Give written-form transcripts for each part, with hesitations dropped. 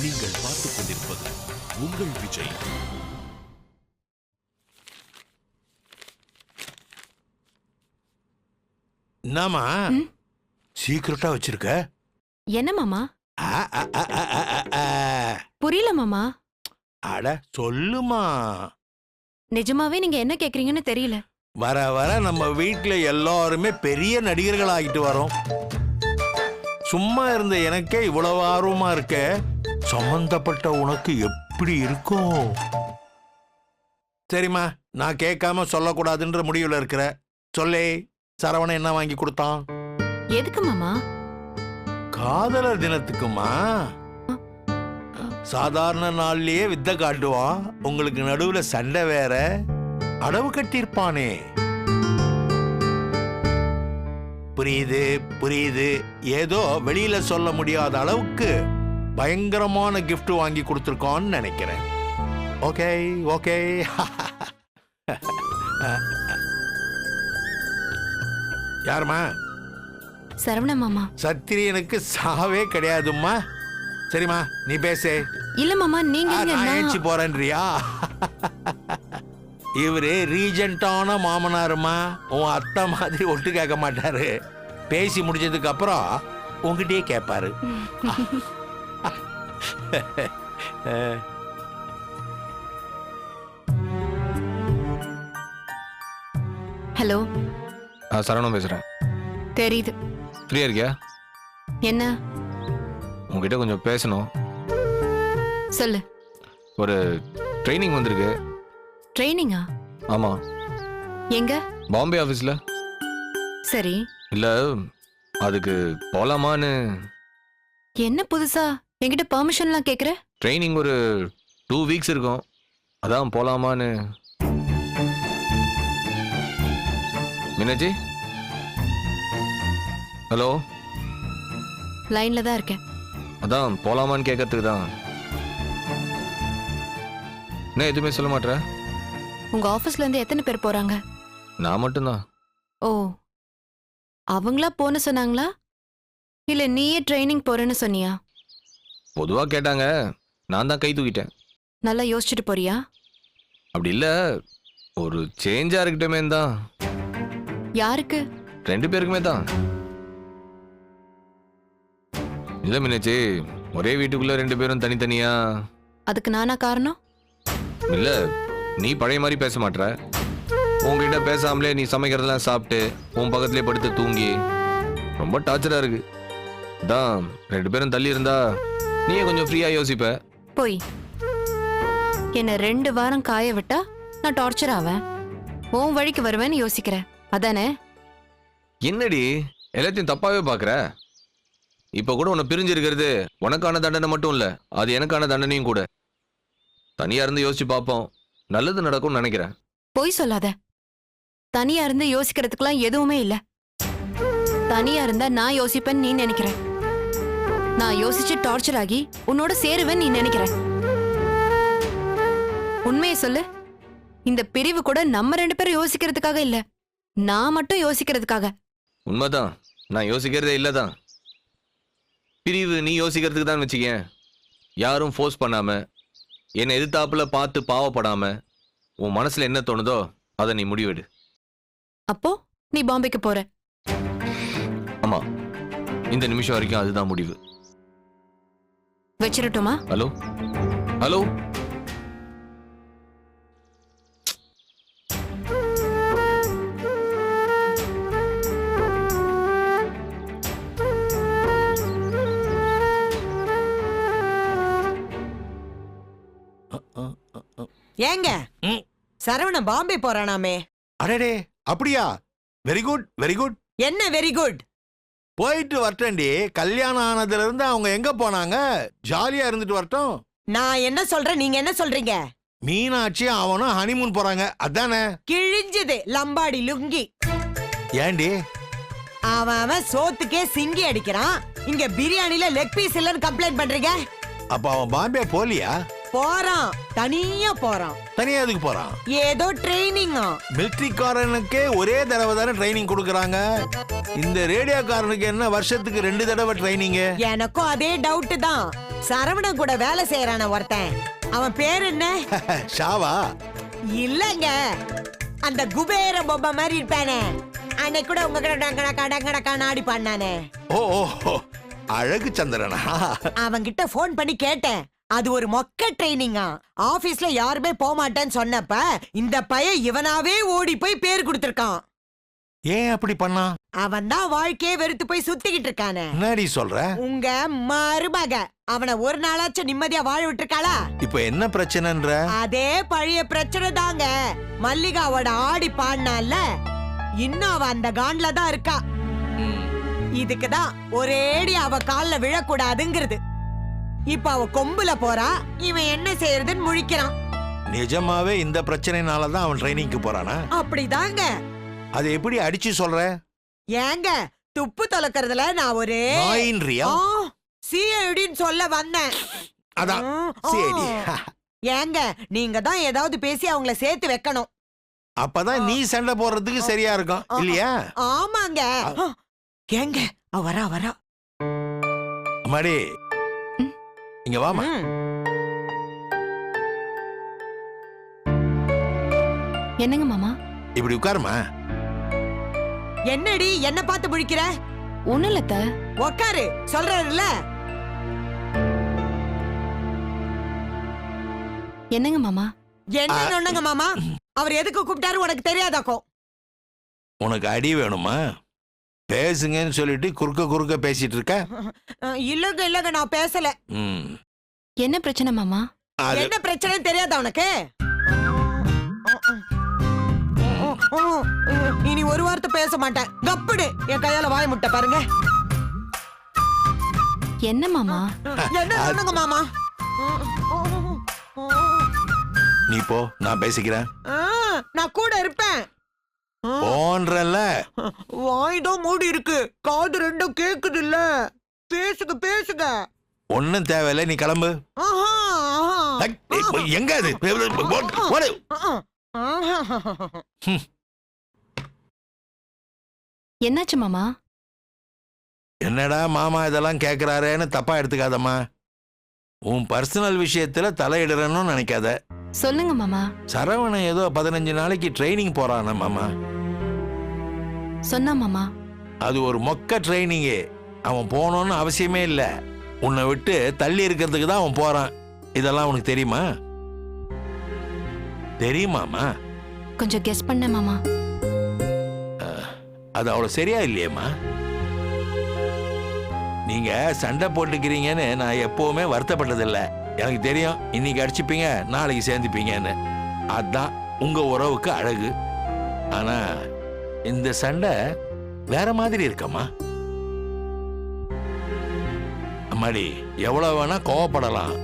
நீங்கள் பார்த்துக் கொண்டிருப்பது உங்கள் விஜய். என்னமா சீக்கிரட்டா வச்சிருக்க? என்ன மாமா? புரியல மாமா. அட சொல்லுமா. நிஜமாவே நீங்க என்ன கேக்குறீங்கன்னு தெரியல. வர வர நம்ம வீட்டுல எல்லாருமே பெரிய நடிகர்கள் ஆகிட்டு வரோம். சும்மா இருந்த எனக்கே இவ்வளவு ஆர்வமா இருக்க, சம்பந்தப்பட்ட உனக்கு எப்படி இருக்கும்? சரிம்மா, நான் கேட்காம சொல்லக்கூடாதுன்ற முடிவுல இருக்கிற. சொல்லே, சரவணன் என்ன வாங்கி கொடுத்தான்? எதுக்கு மாமா? காதலர் தினத்துக்குமா? சாதாரண நாள்லயே வித்த காட்டுவான், உங்களுக்கு நடுவுல சண்டை வேற. அடவு கட்டியிருப்பானே. புரியுது புரியுது. ஏதோ வெளியில சொல்ல முடியாத அளவுக்கு பயங்கரமான கிஃப்ட் வாங்கி கொடுத்துருக்கோன்னு நினைக்கிறேன். Okay okay. யாருமா? சரவண மாமா. சத்திரியனுக்கு சாவே கிடையாதும்மா. சரிம்மா, நீ பேசே. இல்ல மாமா, நீங்க ஏச்சி போறேன்றியா? இவரு ரீஜென்டான மாமனாருமா. உன் அத்தை மாதிரி ஒட்டு கேட்க மாட்டாரு. பேசி முடிச்சதுக்கு அப்புறம் உங்ககிட்டயே கேட்பாரு. ஹலோ, சரவணன் பேசுறேன். தெரியுது. ஃப்ரீயா இருக்கியா? என்ன? உங்ககிட்ட கொஞ்சம் பேசணும். சொல்லு. ஒரு ட்ரைனிங் வந்திருக்கு. ட்ரைனிங்கா? ஆமா. எங்க? பாம்பே ஆபீஸ்ல. சரி. இல்ல, அதுக்கு போலாமான்னு. என்ன புதுசா என்கிட்ட பெர்மிஷன்லாம் கேக்குற? ட்ரைனிங் ஒரு 2 வீக்ஸ் இருக்கும், அதான் போலாமான்னு. மீனாட்சி, ஹலோ. லைன்ல தான் இருக்கேன். அதான் போலாமான்னு கேட்கறதுக்கு தான். என்ன எதுவுமே சொல்ல மாட்டேற? உங்க ஆபீஸ்ல இருந்து எத்தனை பேர் போறாங்க? நான் மட்டும்தான். ஓ, அவங்களா போன சொன்னாங்களா இல்ல நீயே ட்ரைனிங் போறேன்னு சொன்னியா? பொதுவா கேட்டாங்க, நான் தான் கை தூக்கிட்டேன். நல்லா யோசிச்சுட்டு போறியா? அப்படி இல்ல, ஒரு சேஞ்சா இருக்கட்டுமே தான். யாருக்கு? 2 பேருக்குமே தான். இல்ல மீனாட்சி, ஒரே வீட்டுக்குள்ள 2 பேரும் தனித்தனியா. அதுக்கு நானா காரணம்? இல்ல, நீ பழைய மாதிரி பேச மாட்டற. உங்ககிட்ட பேசாமலே நீ சமைக்கிறதெல்லாம் சாப்பிட்டு உன் பக்கத்திலே படுத்து தூங்கி ரொம்ப டார்ச்சரா இருக்கு. தான் 2 பேரும் தள்ளி இருந்தா நீயே கொஞ்சம் ஃப்ரீயா யோசிப்ப. போய் என்ன 2 வாரம் காய விட்டா நான் டார்ச்சர் ஆவேன், உன் வழிக்கு வருவேன்னு யோசிக்கிறேன், அதானே? என்னடி எல்லாத்தையும் தப்பாவே பாக்குற? இப்ப கூட உன்னை பிரிஞ்சு இருக்கிறது உனக்கான தண்டனை மட்டும் இல்ல, அது எனக்கான தண்டனையும் கூட. தனியா இருந்து யோசிச்சு பார்ப்போம், நல்லது நடக்கும்னு நினைக்கிறேன். போய் சொல்லாத. தனியா இருந்து யோசிக்கிறதுக்கெல்லாம் எதுவுமே இல்ல. தனியா இருந்தா நான் யோசிப்பேன்னு நீ நினைக்கிற. நான் யோசிச்சு டார்ச்சர் ஆகி உன்னோட சேருவேன்னு நீ நினைக்கிற. உண்மையை சொல்லு. இந்த பிரிவு கூட நம்ம 2 பேரும் யோசிக்கிறதுக்காக இல்ல, நான் மட்டும் யோசிக்கிறதுக்காக. உண்மைதான், நான் யோசிக்கிறதே இல்லதான். பிரிவு நீ யோசிக்கிறதுக்கு தான் வச்சுக்கேன். யாரும் ஃபோர்ஸ் பண்ணாம, என்னை எதிர்த்தாப்புல பார்த்து பாவப்படாம, உன் மனசுல என்ன தோணுதோ அதை நீ முடிவெடு. அப்போ நீ பாம்பேக்கு போற? ஆமா, இந்த நிமிஷம் வரைக்கும் அதுதான் முடிவு. வச்சிரட்டுமா? Hello hello. ஏங்க சரவண பாம்பே போறானாமே? அடடே, அப்படியா? Very good very good. என்ன வெரி குட்? போயிட்டு வரட்டேன்டி. கல்யாணம் ஆனதுல இருந்து அவங்க எங்க போனாங்க? ஜாலியா இருந்துட்டு வரட்டும். நான் என்ன சொல்றேன், நீங்க என்ன சொல்றீங்க? மீனாட்சி அவனும் ஹனிமூன் போறாங்க, அதானே? கிழிஞ்சது லம்பாடி லுங்கி. ஏண்டி? அவன் சோத்துக்கே சிங்கி அடிக்கிறான், இங்க பிரியாணில லெக் பீஸ் இல்லன்னு கம்ப்ளைண்ட் பண்றீங்க. அப்ப அவன் பாம்பே போலியா? போறான், தனியா போறான். தனியா எதுக்கு போறான்? ஏதோ ட்ரைனிங். மிலிட்டரிக்காரனுக்கே ஒரே தடவை தானே ட்ரைனிங் கொடுக்கறாங்க. இந்த ரேடியோக்காரனுக்கு என்ன வருஷத்துக்கு 2 தடவை ட்ரைனிங்? எனக்கும் அதே டவுட் தான். சரவணன் கூட வேலை செய்யறான ஒருத்தன். அவன் பேர் என்ன? ஷாவா? இல்லங்க, அந்த குபேர பொம்மை மாதிரி இருப்பானே, அன்னைக்கு கூட உங்க கடங்கடக்கான ஆடி பாடினானே. ஓ ஓ, அழகு சந்திரனா? அவன்கிட்ட போன் பண்ணி கேட்டேன். அது ஒரு மொக்க ட்ரைனிங்கா. ஆபீஸ்ல யாருமே போக மாட்டேன்னு சொன்னப்ப இந்த பையன் இவனாவே ஓடி போய் பேர் கொடுத்திருக்கான். ஏன் அப்படி பண்ணா? அவன் தான் வாழ்க்கையே வெறுத்து போய் சுத்திக்கிட்டு இருக்கானே. என்னடி சொல்ற? உங்க மருமக அவனை ஒரு நாளாச்சும் நிம்மதியா வாழ விட்டுருக்காளா? இப்ப என்ன பிரச்சனைன்ற? அதே பழைய பிரச்சனை தாங்க. மல்லிகாவோட ஆடி பாடினால இன்னும் அவ அந்த காண்ட்ல தான் இருக்கா. இதுக்குதான் ஒரேடி அவ கால்ல விழக்கூடாதுங்கிறது. இப்ப அவ கொம்புல போறா, இவன் என்ன செய்யறதுன்னு முழிக்கிறான். நிஜமாவே இந்த பிரச்சனைனாலதான் அவன் ட்ரைனிங்க்கு போறானா? அப்படிதாங்க. அது எப்படி அடிச்சு சொல்ற? ஏங்க, துப்பு தொலைக்கிறதுல நான் ஒரு நாயின்றியா? சிஐடின்னு சொல்ல வந்தேன். அதான் ஆ. சரி. ஏங்க, நீங்க தான் ஏதாவது பேசி அவங்கள சேர்த்து வைக்கணும். அப்பதான் நீ சண்டை போடுறதுக்கு சரியா இருக்கும் இல்லையா? ஆமாங்க. ஏங்க, அவ வரா வரா. அம்மாடி, இங்க வாமா. ம். என்னங்க மாமா? இப்படி உட்காருமா. என்னடி என்ன பார்த்து முழிக்கிற? ஒண்ணும் இல்ல அத்தை. உக்காரு, சொல்றதுல. என்னங்க மாமா? என்ன சொன்னங்க மாமா? அவர் எதுக்கு கூப்பிட்டாரு உனக்கு தெரியாதாக்கோ? உனக்கு அடி வேணுமா? பேசுங்கன்னு சொல்லிட்டு குறுக்க பேசிட்டு இருக்க. இல்லங்க இல்லங்க, நான் பேசல. ம். என்ன பிரச்சனை மாமா? அது என்ன பிரச்சனை தெரியாதா உனக்கு? இனி ஒரு வார்த்தை பேச மாட்டேன். கப்புடு, என் கையால வாய் முட்டை பாருங்க. என்ன மாமா? என்ன சொன்னங்க மாமா? நீ போ, நான் பேசிக்கிறேன். நான் கூட இருப்பேன். போன்றல்ல. வாய்தான் மூடி இருக்கு, காது ரெண்டும் கேக்குது இல்ல. பேசுங்க பேசுங்க. ஒன்னும் தேவையில்லை, நீ கிளம்பு. ஆஹா, ஐ, எங்க அது? ஓடு. என்னாச்சு மாமா? என்னடா மாமா இதெல்லாம் கேக்குறாரேன்னு தப்பா எடுத்துக்காதம்மா. உன் பர்சனல் விஷயத்துல தலையிடுறன்னு நினைக்காத. சொல்லுங்க மாமா. சரவணன் ஏதோ 15 நாளைக்கு ட்ரைனிங் போறான மாமா. சொன்னா மாமா. அது ஒரு மொக்க ட்ரைனிங்கு. அவன் போகணும்னு அவசியமே இல்ல. உன்னை விட்டு தள்ளி இருக்கிறதுக்கு தான் அவன் போறான். இதெல்லாம் உனக்கு தெரியுமா? தெரியுமாமா? கொஞ்சம் கெஸ் பண்ண மாமா. அது அவ்வளவு சரியா இல்லையேம்மா. நீங்க சண்டை போட்டுக்கிறீங்கன்னு நான் எப்பவுமே வருத்தப்பட்டதில்லை. எனக்கு தெரியும் இன்னைக்கு அடிச்சுப்பீங்க, நாளைக்கு சேர்ந்துப்பீங்கன்னு. அதான் உங்க உறவுக்கு அழகு. ஆனா இந்த சண்டை வேற மாதிரி இருக்கம்மா. அம்மாடி, எவ்வளவு வேணா கோவப்படலாம்,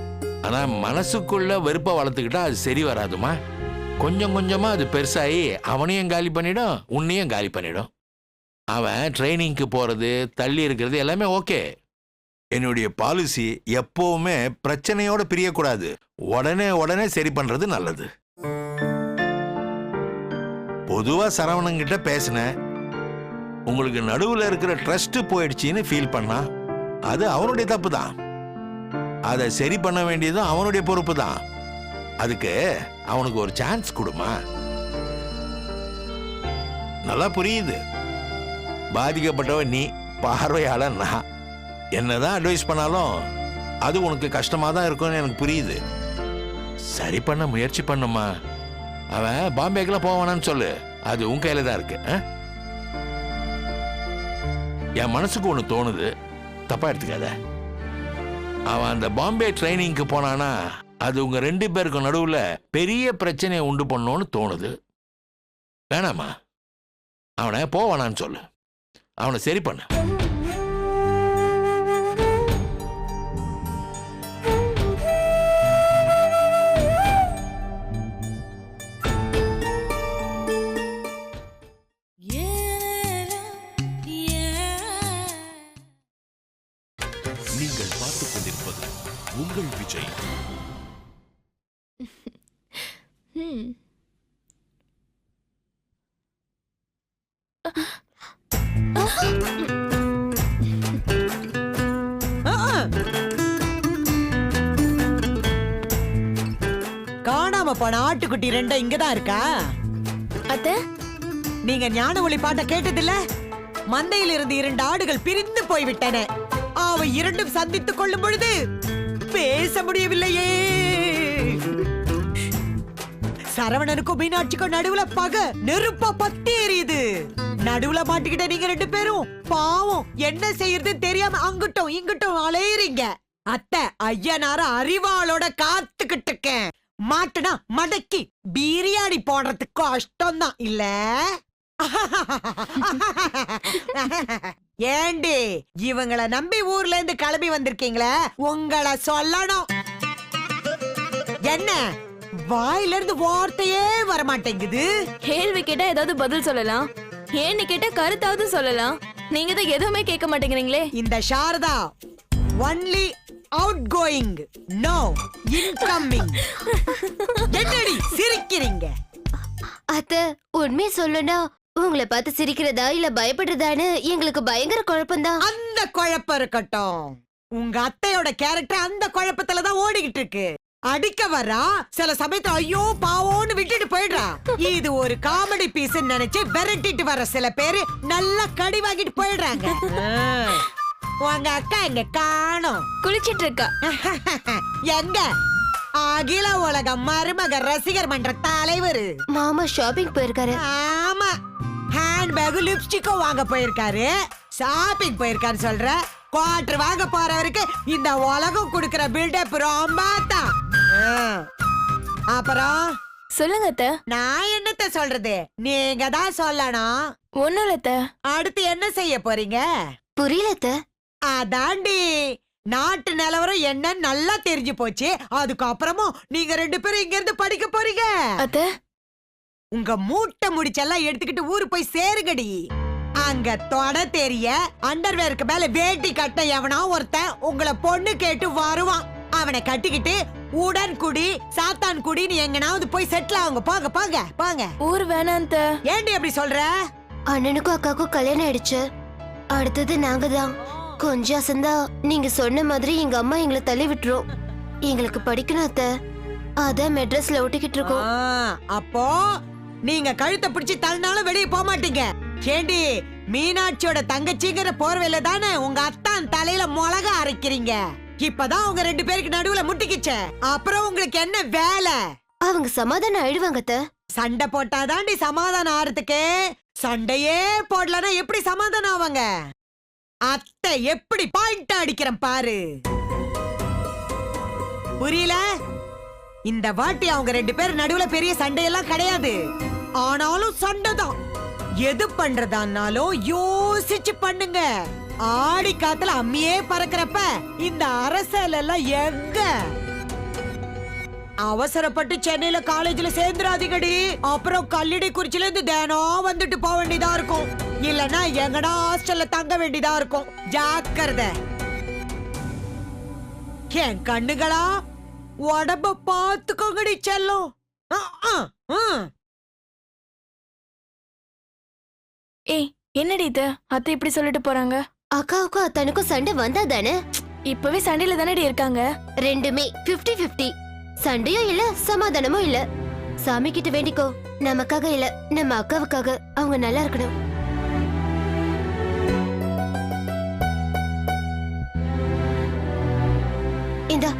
ஆனா மனசுக்குள்ள வெறுப்பை வளர்த்துக்கிட்டா அது சரி வராதுமா. கொஞ்சம் கொஞ்சமா அது பெருசாகி அவனையும் காலி பண்ணிடும், உன்னையும் காலி பண்ணிடும். அவன் ட்ரைனிங்க்கு போறது, தள்ளி இருக்கிறது எல்லாமே ஓகே. என்னுடைய பாலிசி எப்பவுமே பிரச்சனையோட பிரியக்கூடாது. உடனே சரி பண்றது நல்லது. பொதுவா சரவணங்கிட்ட பேசினேன். உங்களுக்கு நடுவுல இருக்கிற ட்ரஸ்ட் போயிடுச்சின்னு ஃபீல் பண்ணா அது அவனுடைய தப்பு தான். அதை சரி பண்ண வேண்டியதும் அவனுடைய பொறுப்பு தான். அதுக்கு அவனுக்கு ஒரு சான்ஸ் கொடுமா. நல்லா புரியுது. பாதிக்கப்பட்டவன் நீ, பார்வையாளர் நான். என்னதான் அட்வைஸ் பண்ணாலும் அது உனக்கு கஷ்டமா தான் இருக்கும்னு எனக்கு புரியுது. சரி பண்ண முயற்சி பண்ணுமா. அவன் பாம்பேக்கெல்லாம் போவானான்னு சொல்லு, அது உன் கையில தான் இருக்கு. என் மனசுக்கு ஒண்ணு தோணுது, தப்பா எடுத்துக்காத. அவன் அந்த பாம்பே ட்ரைனிங்க்கு போனானா அது உங்க 2 பேருக்கும் நடுவுல பெரிய பிரச்சனையை உண்டு பண்ணணும்னு தோணுது. வேணாமா, அவனை போவானான்னு சொல்லு, அவனை சரி பண்ண. நீங்கள் பார்த்துக் கொண்டிருப்பது உங்கள் விஜய். காணாம போன ஆட்டுக்குட்டி ரெண்டும் இங்கதான் இருக்கா? அத்தை, நீங்க ஞான ஒளி பாட்ட கேட்டதில்ல? மந்தையில் இருந்து 2 ஆடுகள் பிரிந்து போய்விட்டன. அவை இரண்டும் சந்தித்துக் கொள்ளும் பொழுது பேச முடியவில்லையே. சரவணனுக்கும் மீனாட்சிக்கும் நடுவுல பகை நெருப்பா பத்தி எரியுது. நடுவுல மாட்டிக்கிட்ட நீங்க 2 பேரும் பாவம் என்ன செய்யறது தெரியாம அங்கிட்டும் இங்கிட்டும் அலையறீங்க. அத்தை, ஐயனார அறிவாளோட காத்துக்கிட்டு இருக்கேன். மாட்டுனா மடக்கி பிரியாணி போடுறதுக்கு கஷ்டம் தான் இல்ல? ஏண்டி இவங்களை நம்பி ஊர்ல இருந்து கிளம்பி வந்திருக்கீங்களே, உங்களை சொல்லணும். என்ன வாயில இருந்து வார்த்தையே வரமாட்டேங்குது? கேள்வி கேட்டா ஏதாவது பதில் சொல்லலாம், ஏன்னு கேட்டா கருத்தாவது சொல்லலாம். நீங்க தான் எதுவுமே கேட்க மாட்டேங்கிறீங்களே. இந்த Sarada only outgoing, no incoming. என்னடி சிரிக்கிறீங்க? அத்த, உண்மை சொல்லனா உங்களை பார்த்து சிரிக்கிறதா இல்ல பயப்படுறதான்னு எங்களுக்கு பயங்கர குழப்பம்தான். அந்த குழப்பம் இருக்கட்டும். உங்க அத்தையோட கேரக்டர் அந்த குழப்பத்துல தான் ஓடிக்கிட்டு இருக்கு. அடிக்க வரா, சில சமயத்துல ஐயோ பாவோன்னு விட்டுட்டு போயிடுறா. இது ஒரு காமெடி பீஸ் நினைச்சு விரட்டிட்டு வர சில பேரு நல்லா கடி வாங்கிட்டு போயிடுறாங்க. உங்க அக்கா எங்க காணோம்? குளிச்சிட்டு இருக்கா. எங்க அகில உலக மருமக ரசிகர் மன்ற தலைவர். மாமா ஷாப்பிங் போயிருக்காரு. ஆமா, ஹேண்ட் பேக் லிப்ஸ்டிக்கும் வாங்க போயிருக்காரு. ஷாப்பிங் போயிருக்காரு சொல்ற? குவார்டர் வாங்க போறவருக்கு இந்த உலகம் கொடுக்கிற பில்டப் ரொம்ப தான். அப்புறம் சொல்லுங்க அத்தை. நான் என்னத்த சொல்றது, நீங்க தான் சொல்லணும். ஒண்ணும் இல்ல அத்தை. அடுத்து என்ன செய்ய போறீங்க? புரியல அத்த. அதாண்டி நாட்டு நிலவரம் என்ன நல்லா தெரிஞ்சு போச்சு. அதுக்கப்புறமும் நீங்க 2 பேரும் இங்க இருந்து படிக்க போறீங்க. அத்தை, உங்க மூட்டை முடிச்செல்லாம் எடுத்துக்கிட்டு ஊரு போய் சேருங்கடி. அங்க தொட தெரிய அண்டர்வேருக்கு மேல வேட்டி கட்ட எவனா ஒருத்தன் உங்களை பொண்ணு கேட்டு வருவான். அவனை கட்டிக்கிட்டு உடன்குடி சாத்தான்குடின்னு எங்கனாவது போய் செட்டில் ஆகுங்க. போங்க போங்க போங்க. ஊர் வேணாம் அத்தை. ஏண்டி அப்படி சொல்ற? அண்ணனுக்கும் அக்காவுக்கும் கல்யாணம் ஆயிடுச்சு. அடுத்தது நாங்க தான். கொஞ்சம் அசந்தா நீங்க சொன்ன மாதிரி எங்க அம்மா எங்களை தள்ளி விட்டுரும். எங்களுக்கு படிக்கணும் அத்த, அதான் மெட்ராஸ்ல ஒட்டிக்கிட்டு இருக்கோம். அப்போ நீங்க கழுத்தை பிடிச்சு தள்ளினாலும் வெளியே போக மாட்டீங்க. ஏண்டி மீனாட்சியோட தங்கச்சிங்கிற போர்வையில தானே உங்க அத்தான் தலையில மிளகா அரைக்கிறீங்க. இப்பதான் உங்க 2 பேருக்கு நடுவுல முட்டிக்கிச்ச. அப்புறம் உங்களுக்கு என்ன வேலை? அவங்க சமாதானம் ஆயிடுவாங்க அத்த. சண்டை போட்டாதாண்டி சமாதானம் ஆறதுக்கு. சண்டையே போடலன்னா எப்படி சமாதானம் ஆவாங்க? அத்தை எப்படி பாயிண்ட் அடிக்கிறேன் பாரு. புரியல? இந்த வாட்டி அவங்க 2 பேர் நடுவுல பெரிய சண்டையெல்லாம் கிடையாது. ஆனாலும் சண்டைதான். எது பண்றதானாலும் யோசிச்சு பண்ணுங்க. ஆடி காத்துல அம்மியே பறக்கிறப்ப இந்த அரசல் எல்லாம் எங்க? அவசரப்பட்டு சென்னையில காலேஜ்ல சேர்ந்துராதீங்கடி. அப்புறம் கல்லிடை குறிச்சில இருந்து தினம் வந்துட்டு போக வேண்டியதா இருக்கும். இல்லனா எங்கடா ஹாஸ்டல்ல தங்க வேண்டியதா இருக்கும். ஜாக்கிரதை. என் கண்ணுகளா, உடம்ப பாத்துக்கோங்கடி செல்லும். ஏய், என்னடி இது? அத்தை இப்படி சொல்லிட்டு போறாங்க. அக்காவுக்கும் அத்தனுக்கும் சண்டை வந்தா தானே? இப்பவே சண்டையில தானடி இருக்காங்க. ரெண்டுமே 50-50. சண்டையும் இல்ல சமாதானமும் இல்ல. சாமி கிட்ட வேண்டிக்கோ, நமக்காக இல்ல நம்ம அக்காவுக்காக. அவங்க நல்லா இருக்கணும். இந்தா.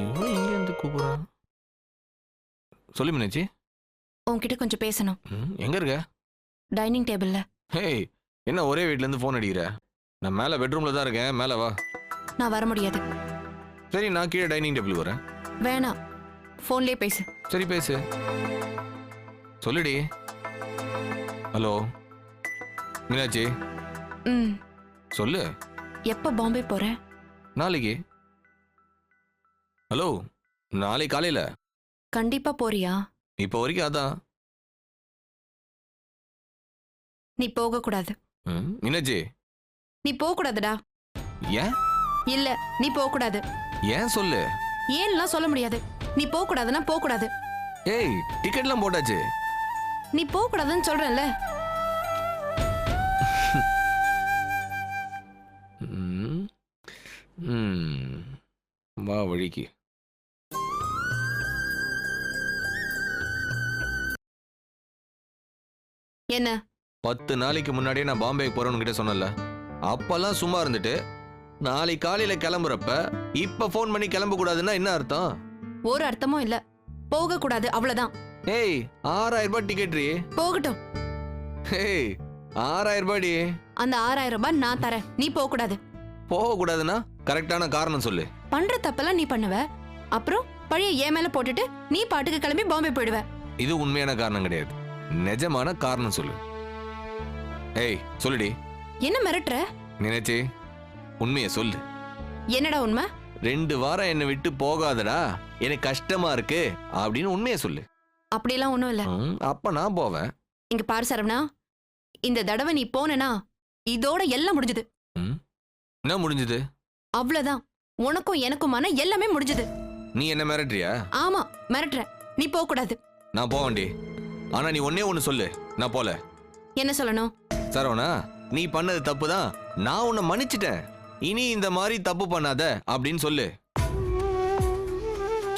இவன் எங்க இருந்து கூப்பிடுறான்? சொல்லு மீனாட்சி. உன்கிட்ட கொஞ்சம் பேசணும். எங்க இருக்க? டைனிங் டேபிள்ல. ஹேய், என்ன ஒரே வீட்ல இருந்து போன் அடிக்கிற? நான் மேல பெட்ரூம்ல தான் இருக்கேன், மேல வா. நான் வர முடியாது. சரி, நான் கீழே டைனிங் டேபிள் வரேன். வேணாம், போன்லயே பேசு. சரி பேசு. சொல்லுடி. ஹலோ மீனாட்சி, ம். சொல்லு. எப்ப பாம்பே போற? நாளைக்கு. ஹலோ, நாளைக்கு காலையில. கண்டிப்பா போறியா? இப்போ வரைக்கும் அதான். நீ போக கூடாது. மீனாட்சி. நீ போக கூடாதுடா. ஏன்? இல்ல நீ போக கூடாது. ஏன் சொல்லு. ஏன்லாம் சொல்ல முடியாது. நீ போக கூடாதுன்னா போக கூடாது. ஏய் டிக்கெட்லாம் போட்டாச்சு. நீ போக கூடாதுன்னு சொல்றேன்ல. ம். ம். வா வழிக்கு. என்ன 10 நாளைக்கு முன்னாடியே நான் பாம்பேக்கு போறேன்னு கிட்ட சொன்னல. அப்பெல்லாம் சும்மா இருந்துட்டு நாளைக்கு காலையில கிளம்புறப்ப இப்ப ஃபோன் பண்ணி கிளம்ப கூடாதுன்னா என்ன அர்த்தம்? ஒரு அர்த்தமும் இல்ல. போக கூடாது அவ்வளவுதான். ஏய் 6000 ரூபாய் டிக்கெட் ரீ. போகட்டும். ஏய் 6000 ரூபாய். அந்த 6000 ரூபாய் நான் தரேன். நீ போக கூடாது. போக கூடாதுன்னா கரெக்டான காரணம் சொல்லு. பண்ற தப்பெல்லாம் நீ பண்ணுவ. அப்புறம் பழைய ஏன் மேல போட்டுட்டு நீ பாட்டுக்கு கிளம்பி பாம்பே போயிடுவ. இது உண்மையான காரணம் கிடையாது. நிஜமான காரணம் சொல்லு. ஏய் சொல்லுடி. என்ன மிரட்டுற? நினைச்சி உண்மையை சொல்லு. என்னடா உண்மை? 2 வாரம் என்னை விட்டு போகாதடா, எனக்கு கஷ்டமா இருக்கு அப்படின்னு உண்மையை சொல்லு. அப்படியெல்லாம் ஒண்ணும் இல்ல. அப்ப நான் போவேன். இங்க பாரு சரவணா, இந்த தடவை நீ போனனா இதோட எல்லாம் முடிஞ்சது. என்ன முடிஞ்சது? அவ்வளவுதான். உனக்கும் எனக்குமான எல்லாமே முடிஞ்சது. நீ என்ன மிரட்டுறியா? ஆமா மிரட்டுற. நீ போக கூடாது. நான் போவேன்டி. ஆனா நீ ஒன்னே ஒண்ணு சொல்லு, நான் போல. என்ன சொல்லணும்? சரவணா, நீ பண்ணது தப்பு தான், நான் உன்னை மன்னிச்சிட்டேன், இனி இந்த மாதிரி தப்பு பண்ணாத அப்படின்னு சொல்லு.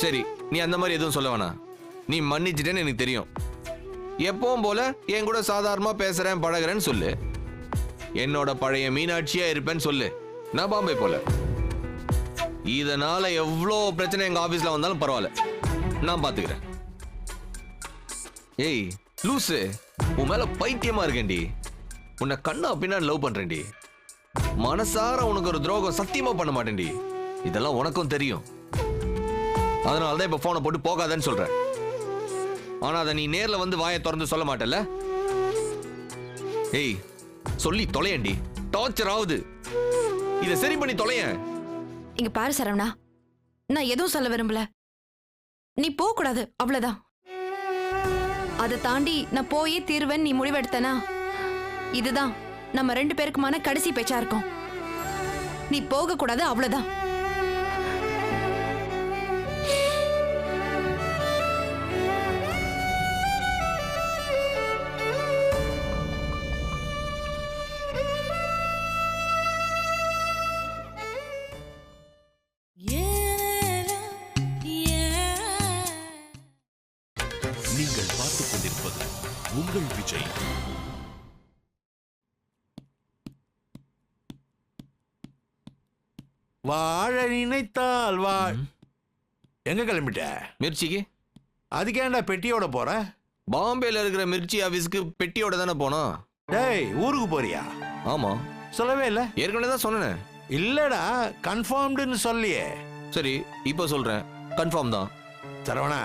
சரி, நீ அந்த மாதிரி எதுவும் சொல்ல வேணாம். நீ மன்னிச்சிட்டேன்னு எனக்கு தெரியும். எப்பவும் போல என் கூட சாதாரணமா பேசுறேன் பழகுறேன்னு சொல்லு. என்னோட பழைய மீனாட்சியா இருப்பேன்னு சொல்லு. நான் பாம்பே போல. இதனால எவ்வளோ பிரச்சனை எங்க ஆபீஸ்ல வந்தாலும் பரவாயில்ல, நான் பாத்துக்கிறேன். ஏய் லூசு, உன் மேல பைத்தியமா இருக்கேன்டி. உன்னை கண்ணா பின்னாடி லவ் பண்றேன்டி. மனசார உனக்கு ஒரு துரோகம் சத்தியமா பண்ண மாட்டேன்டி. இதெல்லாம் உனக்கும் தெரியும். அதனாலதான் இப்ப போனை போட்டு போகாதன்னு சொல்றேன். ஆனா அதை நீ நேர்ல வந்து வாயை திறந்து சொல்ல மாட்டல. ஏய் சொல்லி தொலையண்டி. டார்ச்சர் ஆகுது. இதை சரி பண்ணி தொலையன். இங்க பாரு சரவணா, நான் எதுவும் சொல்ல விரும்பல. நீ போக கூடாது அவ்வளவுதான். அதை தாண்டி நான் போயே தீர்வேன் நீ முடிவெடுத்தனா, இதுதான் நம்ம 2 பேருக்குமான கடைசி பேச்சா இருக்கும். நீ போக கூடாது அவ்வளவுதான். நீங்கள் பார்த்துக் கொண்டிருப்பது உங்கள் விஜய். வாழ நினைத்தால் எங்க கிளம்பிட்ட? மிர்ச்சிக்கு. அதுக்கேண்டா பெட்டியோட போற? பாம்பேல இருக்கிற மிர்ச்சி ஆபீஸ்க்கு பெட்டியோட தானே போனோம். டேய் ஊருக்கு போறியா? ஆமா. சொல்லவே இல்ல. ஏற்கனவே தான் சொன்னேன். இல்லடா, கன்ஃபார்ம்டுன்னு சொல்லியே. சரி இப்ப சொல்றேன், கன்ஃபார்ம் தான். சரவணா,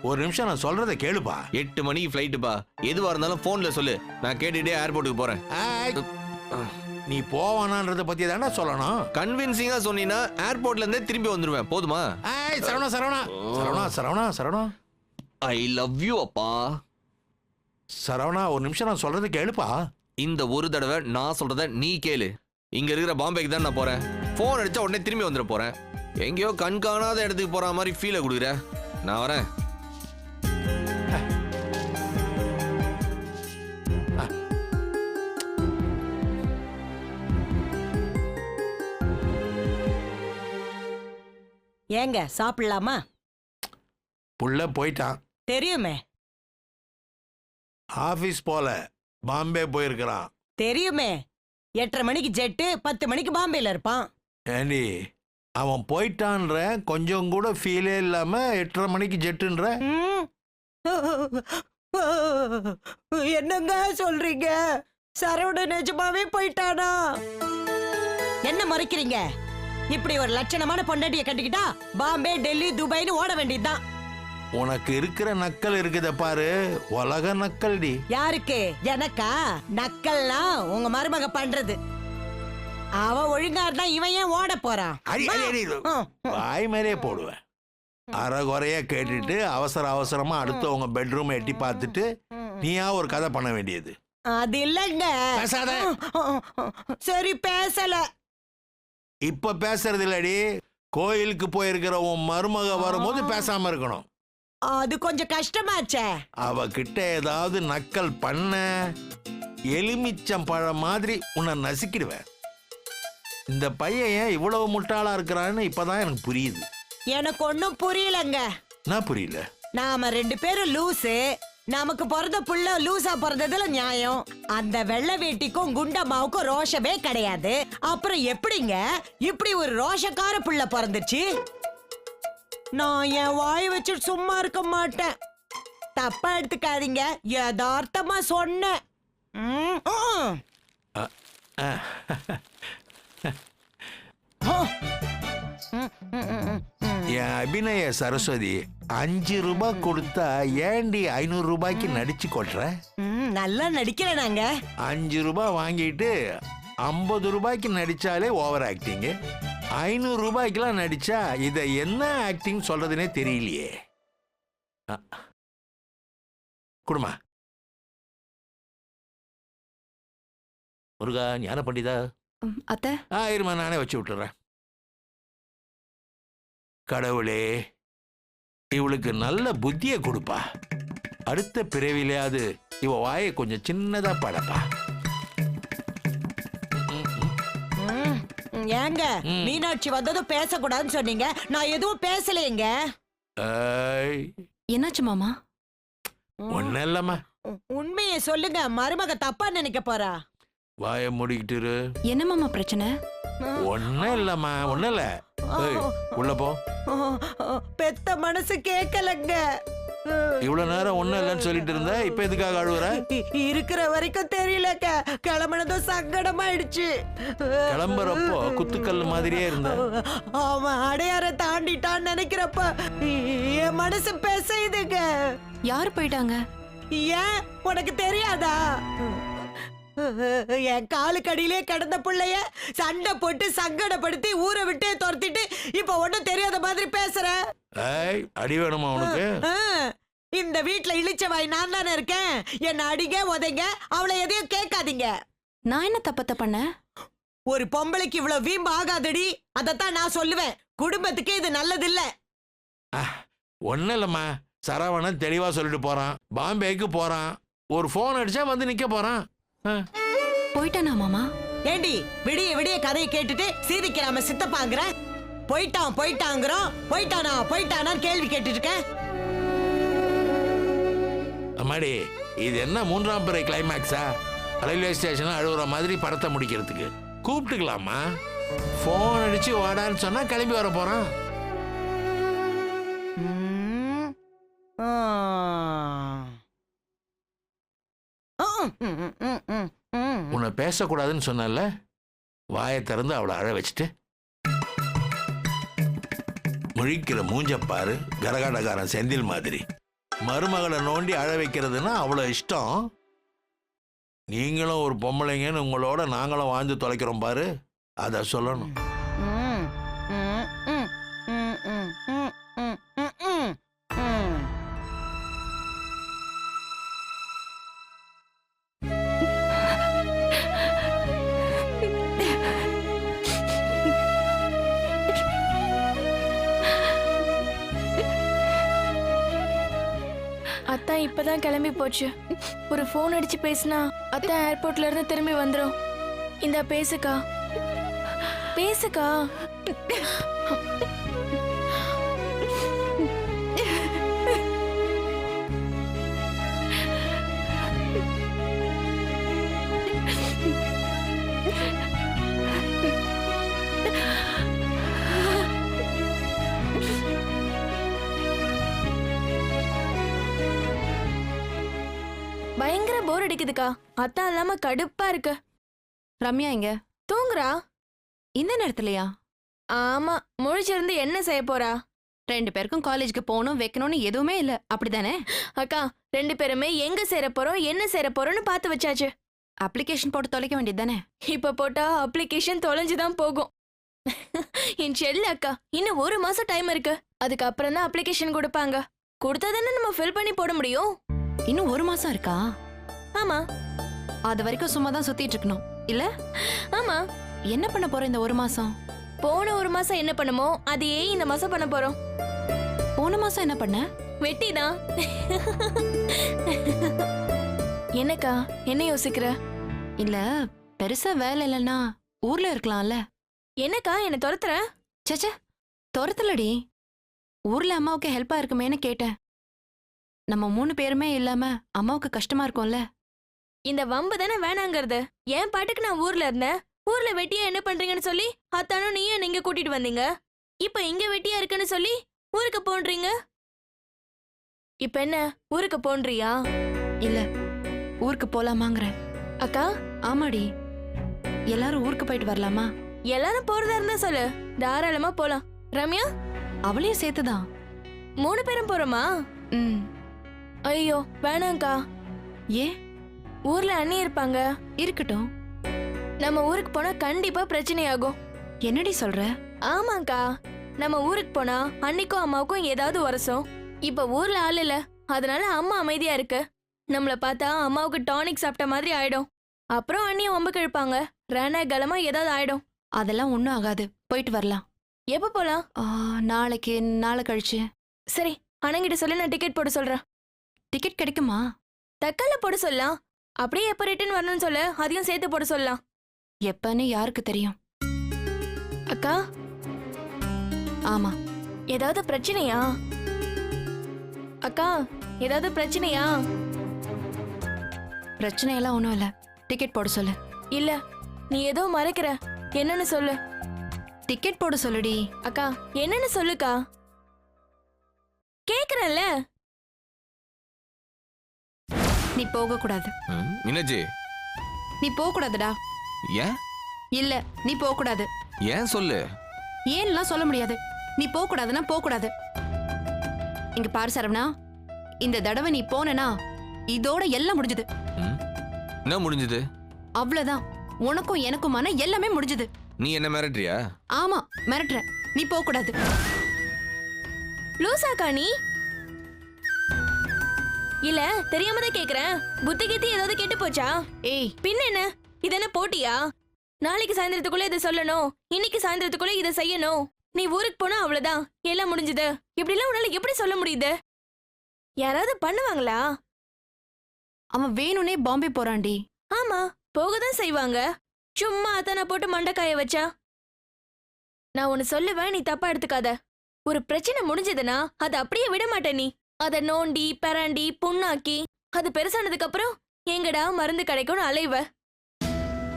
ஒரு நிமிஷம் நான் சொல்றத கேளுப்பா. 8 மணிக்கு ஃபிளைட்டுப்பா. எதுவா இருந்தாலும் போன்ல சொல்லு, நான் கேட்டுட்டே ஏர்போர்ட்டுக்கு போறேன். நீ போவானான்றத பத்தி தானே சொல்லணும். கன்வின்சிங்கா சொன்னீங்கன்னா ஏர்போர்ட்ல இருந்தே திரும்பி வந்துருவேன். போதுமா? Saravana Saravana Saravana Saravana Saravana, I love you அப்பா. சரவணா ஒரு நிமிஷம் நான் சொல்றத கேளுப்பா. இந்த ஒரு தடவை நான் சொல்றத நீ கேளு. இங்க இருக்கிற பாம்பேக்கு தான் நான் போறேன். போன் அடிச்சா உடனே திரும்பி வந்துட போறேன். எங்கேயோ கண் காணாத இடத்துக்கு போற மாதிரி ஃபீலை கொடுக்குற. நான் வரேன். ஏங்க சாப்பிடலாமா? புள்ள போயிட்டான். தெரியுமே ஆபீஸ் போல பாம்பே போயிருக்கிறான். தெரியுமே. 8:30 மணிக்கு ஜெட்டு, 10 மணிக்கு பாம்பேல இருப்பான். ஏண்டி அவன் போயிட்டான்ற கொஞ்சம் கூட ஃபீலே இல்லாம 8:30 மணிக்கு ஜெட்டுன்ற? என்னங்க சொல்றீங்க? சரவண நிஜமாவே போயிட்டானா? என்ன மறைக்கிறீங்க? இப்படி ஒரு லட்சணமான பொண்டாட்டியை கட்டிக்கிட்டா பாம்பே, டெல்லி, துபாய்னு ஓட வேண்டியதுதான். உனக்கு இருக்கிற நக்கல் இருக்குத பாரு, உலக நக்கல்டி. யாருக்கு? எனக்கா? நக்கல்லாம் உங்க மருமக பண்றது. அவ ஒழுங்கா இருந்தா இவன் ஏன் ஓட போறான்? வாய் மேலே போடுவேன். அரைகுறைய கேட்டுட்டு அவசர அவசரமா அடுத்தவங்க பெட்ரூம் எட்டி பார்த்துட்டு நீயா ஒரு கதை பண்ண வேண்டியது. அது இல்லங்க. பேசாத. சரி பேசல. இப்ப பேசுறது இல்லடி, கோயிலுக்கு போயிருக்கிற உன் மருமக வரும்போது பேசாம இருக்கணும். அது கொஞ்சம் கஷ்டமாச்சே. அவகிட்ட ஏதாவது நக்கல் பண்ண எலுமிச்சம் பழம் மாதிரி உன்னை நசுக்கிடுவேன். இந்த பையன் ஏன் இவ்வளவு முட்டாளா இருக்கிறான்னு இப்பதான் எனக்கு புரியுது. எனக்கு ஒன்னும் புரியலங்க. நான் புரியல. நாம 2 பேரும் லூசு. நமக்கு பிறந்த புள்ள லூசா பிறந்ததுல நியாயம். அந்த வெள்ளை வேட்டிக்கும் குண்டம்மாவுக்கும் ரோஷமே கிடையாது. அப்புறம் எப்படிங்க இப்படி ஒரு ரோஷக்கார புள்ள பிறந்துச்சு? நான் என் வாய் வச்சு சும்மா இருக்க மாட்டேன். தப்பா எடுத்துக்காதீங்க, யதார்த்தமா சொன்னேன். என் அபிநய சரஸ்வதி 5 ரூபாய் கொடுத்தா ஏண்டி 500 ரூபாய்க்கு நடிச்சு கொள்ற? நல்லா நடிக்கிறேன் நாங்க. 5 ரூபாய் வாங்கிட்டு 50 ரூபாய்க்கு நடிச்சாலே ஓவர் ஆக்டிங். 500 ரூபாய்க்குலாம் நடிச்சா இதை என்ன ஆக்டிங் சொல்றதுனே தெரியலையே. குடுமா முருகா, ஞான பண்டிதா. அத்தை, இருமா, நானே வச்சு விட்டுறேன். கடவுளே, இவளுக்கு நல்ல புத்தியை கொடுப்பா. அடுத்த பிறவிலையாவது இவ வாயை கொஞ்சம் சின்னதா படப்பா. ஏங்க மீனாட்சி வந்ததும் பேசக்கூடாதுன்னு சொன்னீங்க, நான் எதுவும் பேசலையேங்க. என்னாச்சு மாமா? ஒன்னும் இல்லம்மா. உண்மையை சொல்லுங்க, மருமக தப்பா நினைக்க போறா. வாயை மூடிக்கிட்டு இரு. என்ன மாமா பிரச்சனை? ஒன்னும் இல்லம்மா, ஒன்னும் இல்ல. உள்ள போ. பெத்த மனசு கேட்கலங்க. இவ்வளவு நேரம் ஒண்ணும் இல்லைன்னு சொல்லிட்டு இருந்த, இப்ப எதுக்காக அழுவுற? இருக்கிற வரைக்கும் தெரியலங்க, கிளம்புனதும் சங்கடமாயிடுச்சு. கிளம்புறப்போ குத்துக்கல் மாதிரியே இருந்த. அவன் அடையாற தாண்டிட்டான்னு நினைக்கிறப்ப என் மனசு பேசுதுங்க. யாரு போயிட்டாங்க? ஏன் உனக்கு தெரியாதா? என் காலுக்கடியிலே கிடந்த பிள்ளைய சண்டை போட்டு சங்கடப்படுத்தி ஊரை விட்டே துரத்திட்டு இப்ப ஒண்ணும் தெரியாத மாதிரி பேசுற. அடி வேணுமா உனக்கு? இந்த வீட்டுல இழிச்சவாய் நான் தானே இருக்கேன். என்ன அடிங்க உதைங்க, அவளை எதையும் கேட்காதீங்க. நான் என்ன தப்பத்த பண்ண? ஒரு பொம்பளைக்கு இவ்வளவு வீம்பு ஆகாதடி, அதத்தான் நான் சொல்லுவேன். குடும்பத்துக்கு இது நல்லது இல்ல. ஒன்னும் இல்லம்மா, சரவணன் தெளிவா சொல்லிட்டு போறான். பாம்பேக்கு போறான். ஒரு போன் அடிச்சா வந்து நிக்க போறான். போயிட்டானா மாமா? ஏண்டி விடிய விடிய கதையை கேட்டுட்டு சீதிக்கிறாம சித்தப்பாங்கிற? போயிட்டாங்கிறோம், போயிட்டானா கேள்வி கேட்டுட்டு இருக்க. அம்மாடி, இது என்ன 3ஆம் பிறை கிளைமேக்ஸா? ரயில்வே ஸ்டேஷன்ல அழுகுற மாதிரி படத்தை முடிக்கிறதுக்கு கூப்பிட்டுக்கலாமா? போன் அடிச்சு வாடான்னு சொன்னா கிளம்பி வர போறான். உன்னை பேசக்கூடாதுன்னு சொன்னல, வாயை திறந்து அவளை அழ வச்சுட்டு முழிக்கிற மூஞ்ச பாரு, கரகாட்டக்காரன் செந்தில் மாதிரி. மருமகளை நோண்டி அழ வைக்கிறதுனா அவ்வளவு இஷ்டம். நீங்களும் ஒரு பொம்பளைங்கன்னு உங்களோட நாங்களும் வாழ்ந்து தொலைக்கிறோம் பாரு, அத சொல்லணும். அத்தா இப்பதான் கிளம்பி போச்சு. ஒரு போன் அடிச்சு பேசினா அத்தா ஏர்போர்ட்ல இருந்து திரும்பி வந்துரும். இந்த பேசுக்கா. பயங்கர போர் அடிக்குதுக்கா. அத்தா இல்லாம கடுப்பா இருக்கு. ரம்யா இங்க தூங்குறா. இந்த நேரத்துலயா? ஆமா, முழிச்சிருந்து என்ன செய்ய போறா? 2 பேருக்கும் காலேஜுக்கு போகணும் வைக்கணும்னு எதுவுமே இல்ல, அப்படிதானே? அக்கா 2 பேருமே எங்க சேர போறோம் என்ன சேர போறோம்னு பார்த்து வச்சாச்சு. அப்ளிகேஷன் போட்டு தொலைக்க வேண்டியது தானே? இப்ப போட்டா அப்ளிகேஷன் தொலைஞ்சுதான் போகும். என் செல்ல அக்கா, இன்னும் 1 மாசம் டைம் இருக்கு. அதுக்கப்புறம் தான் அப்ளிகேஷன் கொடுப்பாங்க. கொடுத்தாதானே நம்ம ஃபில் பண்ணி போட முடியும். இன்னும் 1 மாசம் இருக்கா? ஆமா. அது வரைக்கும் சும்மா தான் சுத்திட்டு இருக்கணும் இல்ல? ஆமா. என்ன பண்ண போற இந்த 1 மாசம்? போன ஒரு மாசம் என்ன பண்ணுமோ அதையே இந்த மாசம் பண்ண போறோம். போன மாசம் என்ன பண்ண? வெட்டிதான். என்னக்கா என்ன யோசிக்கிற? இல்ல பெருசா வேலை இல்லைன்னா ஊர்ல இருக்கலாம்ல. என்னக்கா என்ன துரத்துற? சச்ச துரத்துலடி. ஊர்ல அம்மாவுக்கு ஹெல்ப்பா இருக்குமேன்னு கேட்டேன். நம்ம 3 பேருமே இல்லாம அம்மாவுக்கு கஷ்டமா இருக்கும்ல. இந்த வம்பு தானே வேணாங்கிறது. என் பாட்டுக்கு நான் ஊர்ல இருந்தேன். ஊர்ல வெட்டியா என்ன பண்றீங்கன்னு சொல்லி அத்தானும் நீயும் நீங்க கூட்டிட்டு வந்தீங்க. இப்ப இங்க வெட்டியா இருக்குன்னு சொல்லி ஊருக்கு போன்றீங்க. இப்ப என்ன ஊருக்கு போன்றியா? இல்ல ஊருக்கு போலாமாங்கிறேன். அக்கா ஆமாடி, எல்லாரும் ஊருக்கு போயிட்டு வரலாமா? எல்லாரும் போறதா இருந்தா சொல்லு, தாராளமா போலாம். ரம்யா அவளையும் சேர்த்துதான். 3 பேரும் போறோமா? ம். ஐயோ வேணாங்க்கா. ஏன்? ஊர்ல அண்ணி இருப்பாங்க. இருக்கட்டும். நம்ம ஊருக்கு போனா கண்டிப்பா பிரச்சனையாகும். என்னடி சொல்ற? ஆமாக்கா, நம்ம ஊருக்கு போனா அன்னிக்கும் அம்மாவுக்கும் ஏதாவது உரசும். இப்ப ஊர்ல ஆள் இல்ல, அதனால அம்மா அமைதியா இருக்கு. நம்மள பார்த்தா அம்மாவுக்கு டானிக் சாப்பிட்ட மாதிரி ஆயிடும். அப்புறம் அண்ணிய வம்பு கிழப்பாங்க, ரணகலமா ஏதாவது ஆயிடும். அதெல்லாம் ஒண்ணும் ஆகாது, போயிட்டு வரலாம். எப்ப போலாம்? நாளைக்கு, நாளை கழிச்சு. சரி, அண்ணங்கிட்ட சொல்லி நான் டிக்கெட் போட சொல்றேன். டிக்கெட் கிடைக்குமா? தக்கால போட சொல்லலாம். அப்படியே எப்ப ரிட்டர்ன் வரணும்னு சொல்லு, அதையும் சேர்த்து போட சொல்லலாம். எப்பன்னு யாருக்கு தெரியும்? அக்கா ஆமா. ஏதாவது பிரச்சனையா? அக்கா ஏதாவது பிரச்சனையா? பிரச்சனையெல்லாம் ஒண்ணும் இல்ல, டிக்கெட் போட சொல்லு. இல்ல நீ ஏதோ மறைக்கிற, என்னன்னு சொல்லு. டிக்கெட் போட சொல்லுடி. அக்கா என்னன்னு சொல்லுக்கா, கேக்குறேன்ல. நீ போக கூடாது. மீனாட்சி நீ போக கூடாதுடா. ஏன்? இல்ல நீ போக கூடாது. ஏன் சொல்லு. ஏன்லாம் சொல்ல முடியாது. நீ போக கூடாதுன்னா போக கூடாது. இங்க பாரு சரவணா, இந்த தடவை நீ போனனா இதோட எல்லாம் முடிஞ்சது. என்ன முடிஞ்சது? அவ்வளவுதான், உனக்கும் எனக்குமான எல்லாமே முடிஞ்சது. நீ என்ன மிரட்டுறியா? ஆமா மிரட்டுற. நீ போக கூடாது. லூசாக்கா நீ? இல்ல தெரியாம தான் கேக்குறேன். புத்தி கீத்தி ஏதாவது கெட்டு போச்சா? ஏய் பின்ன என்ன, இது என்ன போட்டியா? நாளைக்கு சாயந்தரத்துக்குள்ள இதை சொல்லணும், இன்னைக்கு சாயந்தரத்துக்குள்ள இதை செய்யணும். நீ ஊருக்கு போனா அவ்வளவுதான், எல்லாம் முடிஞ்சது. இப்படி எல்லாம் உன்னால எப்படி சொல்ல முடியுது? யாராவது பண்ணுவாங்களா? அவன் வேணும்னே பாம்பே போறான்டி. ஆமா போகதான் செய்வாங்க. சும்மா அத்தனை போட்டு மண்டைக்காய வச்சா. நான் ஒன்னு சொல்லுவேன், நீ தப்பா எடுத்துக்காத. ஒரு பிரச்சனை முடிஞ்சதுன்னா அதை அப்படியே விட மாட்டேன். நீ அதை நோண்டி பெராண்டி புண்ணாக்கி அது பெருசானதுக்கு அப்புறம் எங்கடா மருந்து கிடைக்கும்னு அலைவ.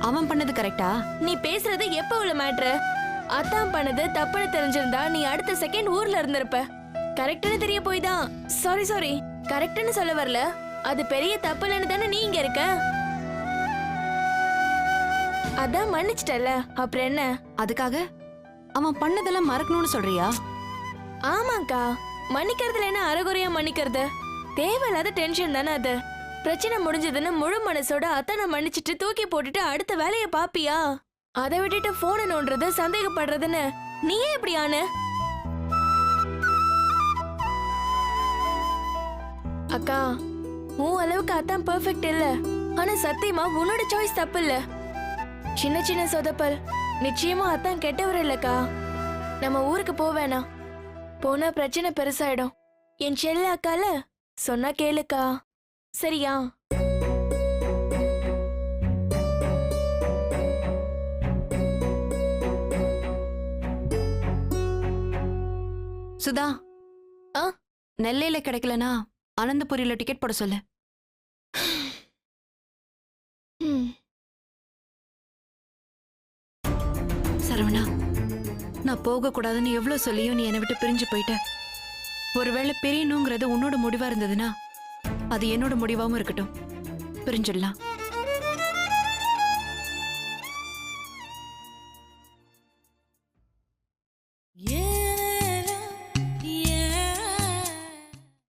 அவன் பண்ணது கரெக்டா? நீ பேசுறது எப்ப உள்ள மேட்ரு? அத்தான் பண்ணது தப்புன்னு தெரிஞ்சிருந்தா நீ அடுத்த செகண்ட் ஊர்ல இருந்திருப்ப. கரெக்ட்னு தெரிய போய் தான் சாரி கரெக்ட்னு சொல்ல வரல. அது பெரிய தப்புலன்னு தானே நீ இங்க இருக்க. அதான் மன்னிச்சிட்டல, அப்புறம் என்ன? அதுக்காக அவன் பண்ணதெல்லாம் மறக்கணும்னு சொல்றியா? ஆமாக்கா, மன்னிக்கிறதுல என்ன அரைகுறையா மன்னிக்கிறது? தேவையில்லாத டென்ஷன் தானே அது. பிரச்சனை முடிஞ்சதுன்னு முழு மனசோட அத்தனை மன்னிச்சிட்டு தூக்கி போட்டுட்டு அடுத்த வேலைய பாப்பியா? அதை விட்டுட்டு போன நோன்றது சந்தேகப்படுறதுன்னு நீயே எப்படி ஆன? அக்கா உன் அளவுக்கு அத்தான் பெர்ஃபெக்ட் இல்ல. ஆனா சத்தியமா உன்னோட சாய்ஸ் தப்பு இல்ல. சின்ன சின்ன சொதப்பல், நிச்சயமா அத்தான் கெட்டவர் இல்லக்கா. நம்ம ஊருக்கு போவேனா, போனா பிரச்சனை பெருசாயிடும். என் செல்ல அக்கால சொன்னா கேளுக்கா, சரியா? சுதா, ஆ? நெல்லையில கிடைக்கலனா அனந்தபுரியில டிக்கெட் போட சொல்லு. சரவணா, நான் போக கூடாதுன்னு எவ்வளவு சொல்லியும் நீ என்னை விட்டு பிரிஞ்சு போயிட்ட. ஒருவேளை பிரியணுங்கிறது உன்னோட முடிவா இருந்ததுன்னா அது என்னோட முடிவாவும் இருக்கட்டும். பிரிஞ்சிடலாம்.